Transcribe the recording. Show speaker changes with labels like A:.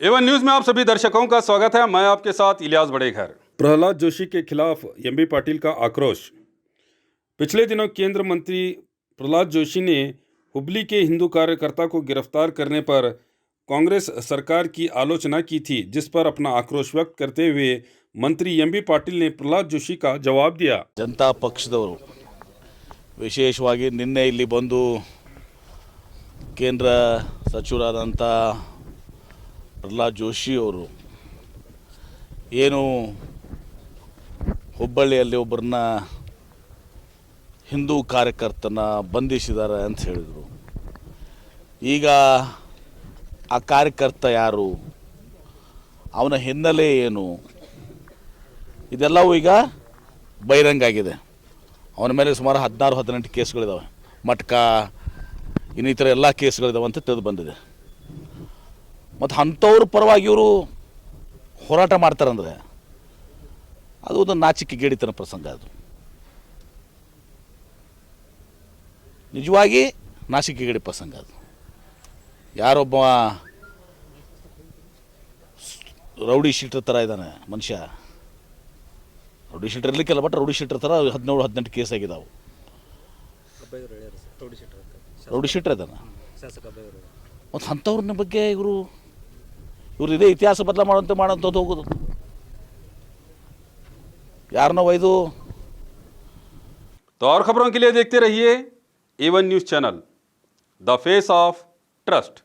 A: Avon news में आप सभी दर्शकों का स्वागत है। मैं आपके साथ इलियास बड़ेघर। प्रहलाद जोशी के खिलाफ एमबी पाटिल का आक्रोश। पिछले दिनों केंद्र मंत्री प्रहलाद जोशी ने हुबली के हिंदू कार्यकर्ता को गिरफ्तार करने पर कांग्रेस सरकार की आलोचना की थी, जिस पर अपना आक्रोश व्यक्त करते हुए मंत्री एमबी पाटिल ने प्रहलाद जोशी का जवाब दिया।
B: जनता पक्षदವರು ವಿಶೇಷವಾಗಿ ನಿನ್ನೆ ಇಲ್ಲಿ ಬಂದು ಕೇಂದ್ರ ಸಚಿವರಾದಂಥ ಪ್ರಹ್ಲಾದ್ ಜೋಶಿ ಅವರು ಏನು ಹುಬ್ಬಳ್ಳಿಯಲ್ಲಿ ಒಬ್ಬರನ್ನ ಹಿಂದೂ ಕಾರ್ಯಕರ್ತನ ಬಂಧಿಸಿದ್ದಾರೆ ಅಂತ ಹೇಳಿದರು. ಈಗ ಆ ಕಾರ್ಯಕರ್ತ ಯಾರು, ಅವನ ಹಿನ್ನೆಲೆ ಏನು, ಇದೆಲ್ಲವೂ ಈಗ ಬಹಿರಂಗ ಆಗಿದೆ. ಅವನ ಮೇಲೆ ಸುಮಾರು 16-18 ಕೇಸ್ಗಳಿದ್ದಾವೆ. ಮಟ್ಕ ಇನ್ನಿತರ ಎಲ್ಲ ಕೇಸ್ಗಳಿದ್ದಾವೆ ಅಂತ ತಿಳಿದು ಬಂದಿದೆ. ಮತ್ತು ಅಂಥವ್ರ ಪರವಾಗಿ ಇವರು ಹೋರಾಟ ಮಾಡ್ತಾರಂದರೆ ಅದು ಒಂದು ನಾಚಿಕೆಗೇಡಿತನ ಪ್ರಸಂಗ. ಅದು ನಿಜವಾಗಿ ನಾಚಿಕೆಗೇಡಿ ಪ್ರಸಂಗ. ಅದು ಯಾರೊಬ್ಬ ರೌಡಿ ಶೀಟರ್ ಥರ ಇದ್ದಾನೆ ಮನುಷ್ಯ. ರೌಡಿ ಶೀಟರ್ ಇರಲಿಕ್ಕೆಲ್ಲ, ಬಟ್ ರೌಡಿ ಶೀಟರ್ ಥರ 17-18 ಕೇಸ್ ಆಗಿದ್ದಾವೆ. ರೌಡಿ ಶೀಟರ್ ಇದ್ದಾನೆ. ಮತ್ತು ಅಂಥವ್ರನ್ನ ಬಗ್ಗೆ ಇವರು ಇದೇ ಇತಿಹಾಸ ಬದಲ ಮಾಡೋಂಥದ್ದು ಹೋಗೋದು. ಯಾರನ್ನೋ ಒಯ್ದು.
A: तो और खबरों के लिए देखते रहिए Avon news channel, the face of trust.